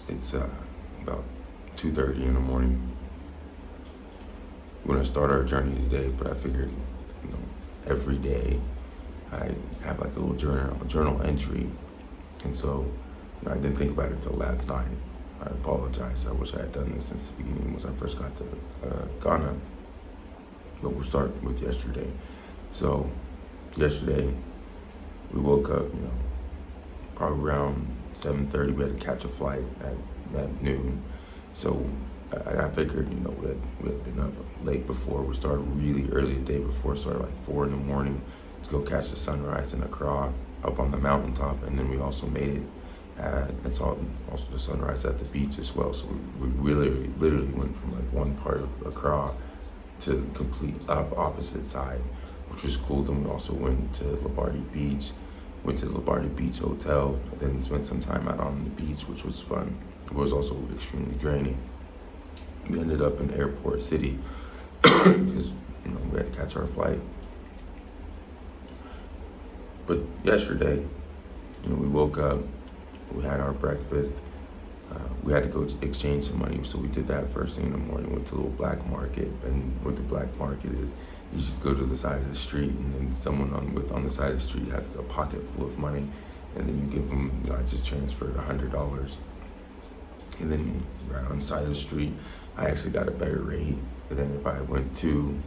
It's about 2:30 in the morning. We're gonna start our journey today, but I figured, every day I have like a little journal entry, and so I didn't think about it until last night. I apologize. I wish I had done this since the beginning when I first got to Ghana, but we'll start with yesterday. So yesterday we woke up, probably around 7:30. We had to catch a flight at noon. So I figured, we had been up late before. We started really early the day before. Started like 4 in the morning to go catch the sunrise in Accra up on the mountaintop, and then we also made it and saw also the sunrise at the beach as well. So we literally went from like one part of Accra to the complete opposite side, which was cool. Then we also went to Labardi Beach, went to the Labardi Beach Hotel, and then spent some time out on the beach, which was fun. It was also extremely draining. We ended up in Airport City because we had to catch our flight. But yesterday, we woke up, we had our breakfast. We had to go exchange some money, so we did that first thing in the morning. Went to a little black market, and what the black market is, you just go to the side of the street, and then someone on the side of the street has a pocket full of money, and then you give them. I just transferred $100, and then right on the side of the street, I actually got a better rate than if I went to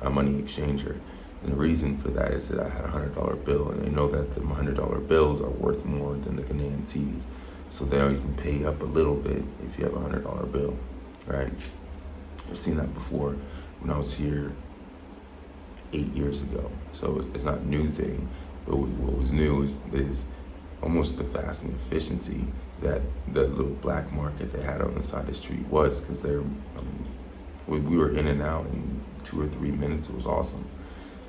a money exchanger. And the reason for that is that I had a $100 bill, and they know that the $100 bills are worth more than the Ghanaian cedis. So they'll even pay up a little bit if you have a $100 bill, right? I've seen that before when I was here 8 years ago. So it's not a new thing, but what was new is almost the fast and efficiency that the little black market they had on the side of the street was, because we were in and out in 2 or 3 minutes. It was awesome.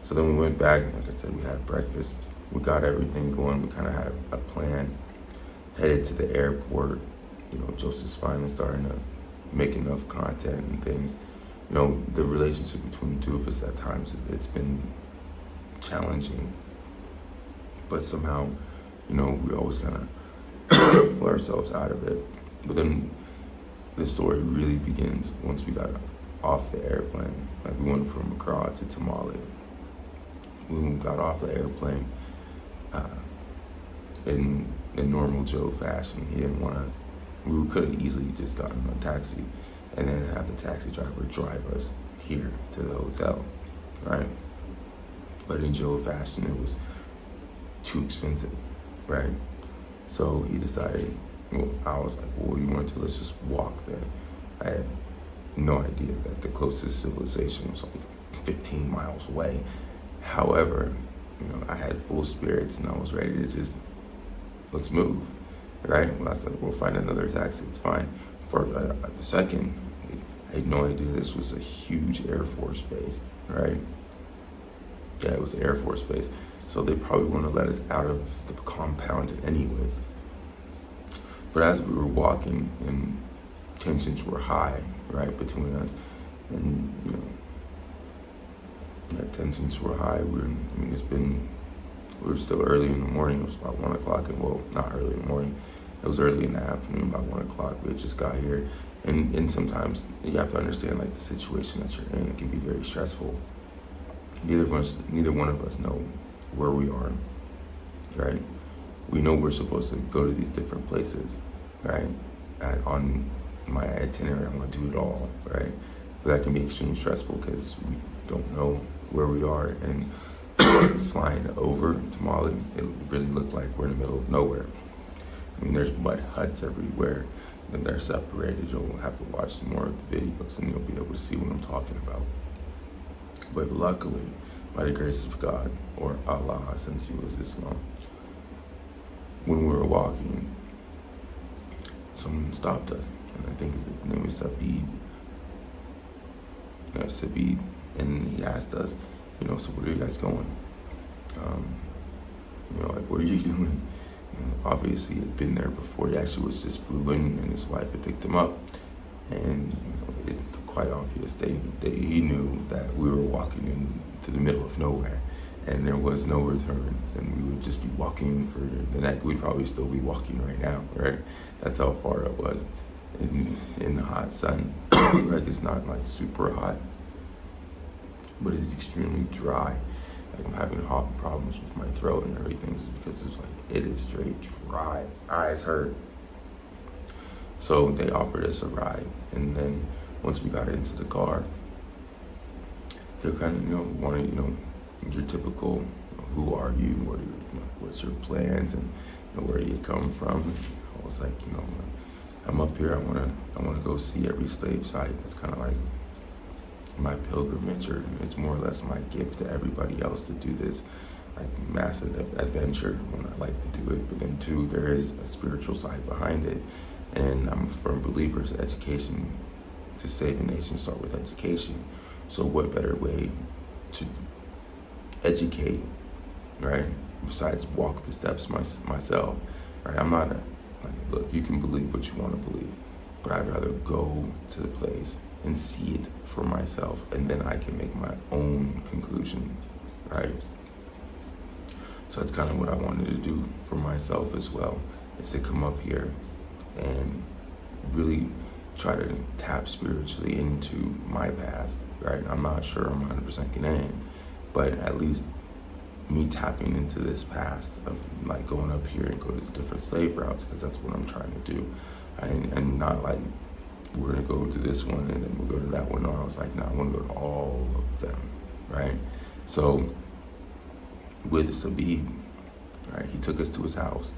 So then we went back, like I said, we had breakfast. We got everything going. We kind of had a plan, headed to the airport. Joseph's finally starting to make enough content and things. The relationship between the two of us at times, it's been challenging. But somehow, we always kind of pull ourselves out of it. But then the story really begins once we got off the airplane. Like, we went from Accra to Tamale. When we got off the airplane, in normal Joe fashion, he didn't want to. We could have easily just gotten a taxi and then have the taxi driver drive us here to the hotel, right? But in Joe fashion, it was too expensive, right? So he decided. Well, I was like, "Well, you want to? Let's just walk then." I had no idea that the closest civilization was like 15 miles away. However, I had full spirits and I was ready to just, let's move, right? Well, I said, we'll find another taxi, it's fine. For the second, I had no idea this was a huge Air Force base, right? Yeah, it was an Air Force base. So they probably wouldn't let us out of the compound anyways. But as we were walking, and tensions were high, right, between us, and, tensions were high. We were still early in the morning. It was about 1 o'clock, and well, not early in the morning. It was early in the afternoon, about 1 o'clock. We had just got here, and sometimes you have to understand like the situation that you're in. It can be very stressful. Neither one of us know where we are, right? We know we're supposed to go to these different places, right? On my itinerary, I want to do it all, right? But that can be extremely stressful because we don't know where we are. And flying over Tamale, it really looked like we're in the middle of nowhere. There's mud huts everywhere, and they're separated. You'll have to watch some more of the videos, and you'll be able to see what I'm talking about. But luckily, by the grace of God, or Allah, since he was Islam, when we were walking, someone stopped us, and I think his name is Sabid. Sabid, and he asked us, so where are you guys going? Like, what are you doing? Obviously, he had been there before. He actually just flew in, and his wife had picked him up. And it's quite obvious he knew that we were walking into the middle of nowhere. and there was no return, and we would just be walking for the next. We'd probably still be walking right now, right? That's how far it was in the hot sun. Like, it's not like super hot, but it's extremely dry. Like, I'm having hot problems with my throat and everything just because it's like, it is straight dry. Eyes hurt. So they offered us a ride, and then once we got into the car, they're kind of, wanting, your typical, who are you? What's your plans, and where do you come from? I was like, I'm up here. I wanna go see every slave site. That's kind of like my pilgrimage, or it's more or less my gift to everybody else to do this like massive adventure when I like to do it. But then too, there is a spiritual side behind it, and I'm a firm believer that education to save a nation start with education. So what better way to educate, right? Besides walk the steps myself, right? I'm not look, you can believe what you want to believe, but I'd rather go to the place and see it for myself, and then I can make my own conclusion, right? So that's kind of what I wanted to do for myself as well, is to come up here and really try to tap spiritually into my past, right? I'm not sure I'm 100% Ghanaian, but at least me tapping into this past of like going up here and go to different slave routes, because that's what I'm trying to do. And not like, we're gonna go to this one and then we'll go to that one. No, I was like, no, I wanna go to all of them, right? So with Sabib, right, he took us to his house,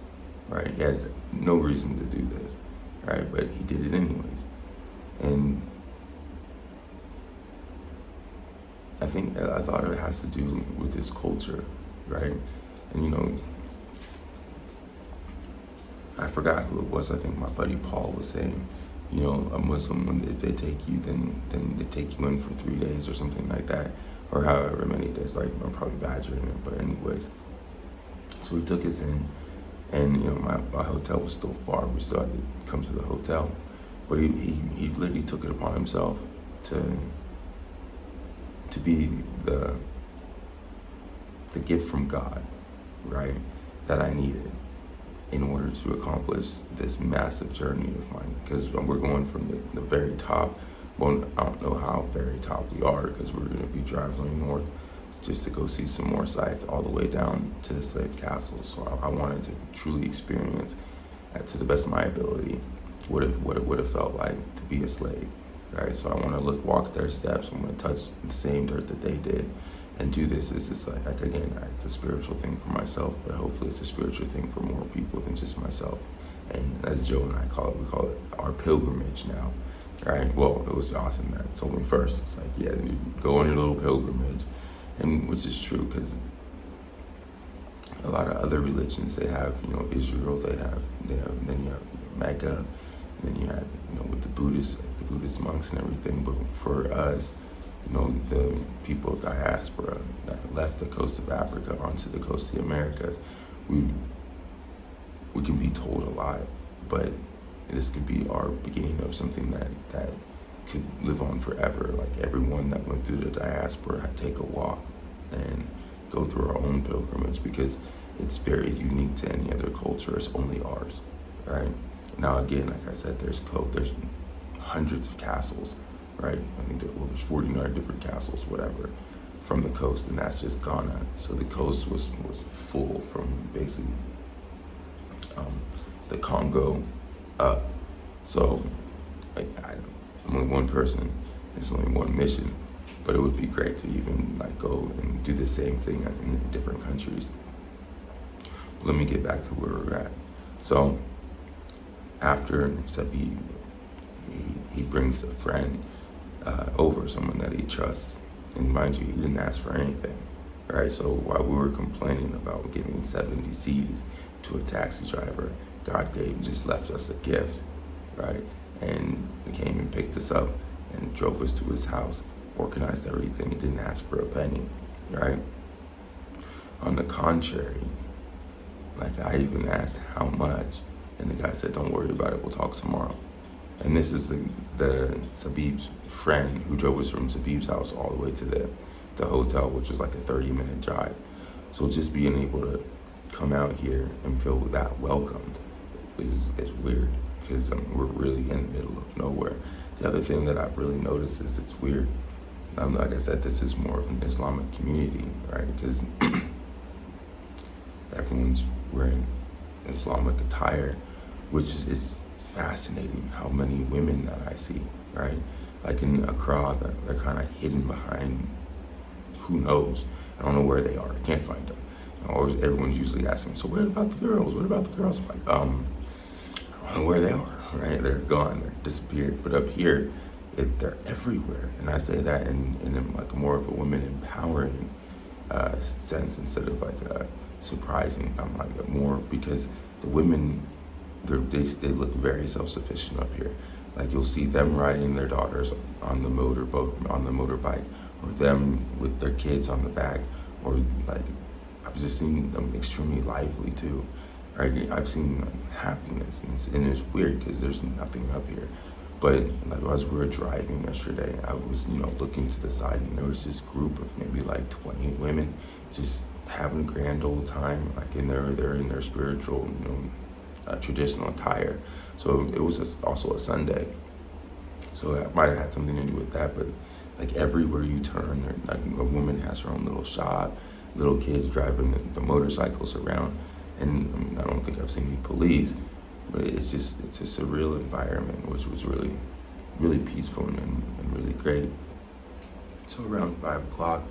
right? He has no reason to do this, right? But he did it anyways. And I thought it has to do with his culture, right? And I forgot who it was. I think my buddy Paul was saying, a Muslim, if they take you, then they take you in for 3 days or something like that, or however many days. Like, I'm probably badgering it, but anyways. So he took us in, and my hotel was still far. We still had to come to the hotel, but he literally took it upon himself to be the gift from God, right, that I needed in order to accomplish this massive journey of mine. Because we're going from the very top. Well, I don't know how very top we are, because we're going to be traveling north just to go see some more sites all the way down to the slave castle. So I wanted to truly experience, to the best of my ability, what it would have felt like to be a slave, right? So I want to walk their steps. I want to touch the same dirt that they did, and do this. It's just like again, it's a spiritual thing for myself, but hopefully it's a spiritual thing for more people than just myself. And as Joe and I call it, we call it our pilgrimage now, right? Well, it was awesome that told me first. It's like, yeah, you go on your little pilgrimage, and which is true, because a lot of other religions, they have, Israel, they have, then you have Mecca, and then you have, with the Buddhist monks and everything. But for us, the people of diaspora that left the coast of Africa onto the coast of the Americas, we can be told a lot, but this could be our beginning of something that could live on forever. Like, everyone that went through the diaspora had to take a walk and go through our own pilgrimage, because it's very unique to any other culture. It's only ours, right? Now, again, like I said, there's hundreds of castles, right? I think there's 49 different castles, whatever, from the coast, and that's just Ghana. So the coast was full from basically the Congo up. So like, I'm only one person. It's only one mission, but it would be great to even like go and do the same thing in different countries. But let me get back to where we're at. So after Sabib, he brings a friend over, someone that he trusts, and mind you, he didn't ask for anything, right? So while we were complaining about giving 70 cedis to a taxi driver, God just left us a gift, right? And he came and picked us up and drove us to his house, organized everything. He didn't ask for a penny, right? On the contrary, like, I even asked how much, and the guy said, don't worry about it, we'll talk tomorrow. And this is the Sabib's friend who drove us from Sabib's house all the way to the hotel, which was like a 30-minute drive. So just being able to come out here and feel that welcomed is weird, because we're really in the middle of nowhere. The other thing that I've really noticed is it's weird. Like I said, this is more of an Islamic community, right? Because everyone's wearing Islamic attire, which is fascinating how many women that I see, right? Like in Accra, they're kind of hidden behind, who knows? I don't know where they are. I can't find them. Everyone's usually asking, so what about the girls? What about the girls? I'm like, I don't know where they are, right? They're gone, they're disappeared. But up here, they're everywhere. And I say that in like more of a women empowering sense, instead of like surprising. I'm like more, because the women, they look very self-sufficient up here. Like you'll see them riding their daughters on the motorbike, or them with their kids on the back, or like I've just seen them extremely lively too. Right? I've seen happiness, and it's weird because there's nothing up here. But like as we were driving yesterday, I was looking to the side, and there was this group of maybe like 20 women just having a grand old time, like they're in their spiritual traditional attire. So it was also a Sunday, so that might have had something to do with that. But like everywhere you turn, like a woman has her own little shop, little kids driving the motorcycles around, and I don't think I've seen any police, but it's just a surreal environment, which was really, really peaceful and really great. So around 5 o'clock,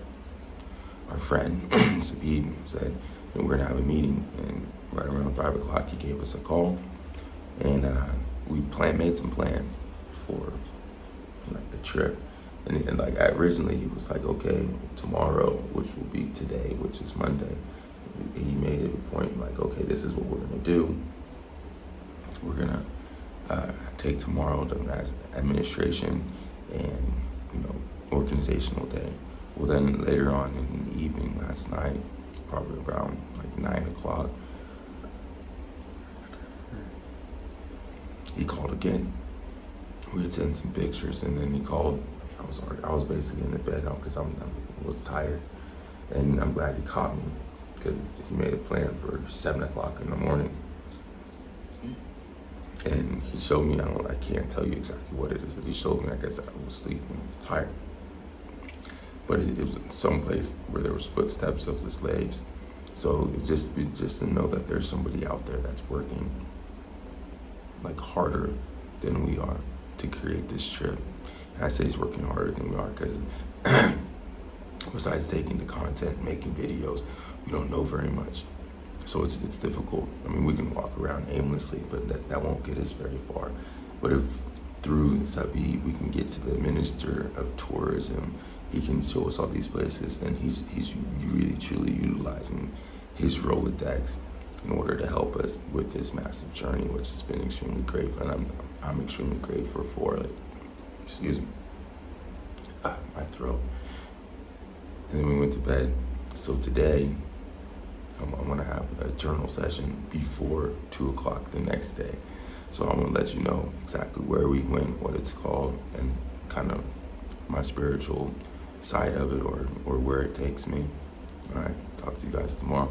our friend Sabib said, we're gonna have a meeting, and right around 5 o'clock, he gave us a call, and we made some plans for like the trip. And like originally he was like, okay, tomorrow, which will be today, which is Monday, he made it a point like, okay, this is what we're gonna do. We're gonna take tomorrow as administration and organizational day. Well, then later on in the evening last night, probably around like 9 o'clock, he called again. We had sent some pictures, and then he called. I was basically in the bed now because I was tired, and I'm glad he caught me, because he made a plan for 7 o'clock in the morning. And he showed me, I can't tell you exactly what it is that he showed me. Like I said, I was sleeping, I was tired. But it was someplace where there was footsteps of the slaves. So just to know that there's somebody out there that's working like harder than we are to create this trip. And I say he's working harder than we are because besides taking the content, making videos, we don't know very much. So it's difficult. I mean, we can walk around aimlessly, but that won't get us very far. But if through Sabib we can get to the Minister of Tourism, he can show us all these places, then he's really truly utilizing his Rolodex in order to help us with this massive journey, which has been extremely great, and I'm extremely grateful for it. Excuse me, my throat. And then we went to bed. So today, I'm gonna have a journal session before 2 o'clock the next day. So I'm gonna let you know exactly where we went, what it's called, and kind of my spiritual side of it, or where it takes me. All right, talk to you guys tomorrow.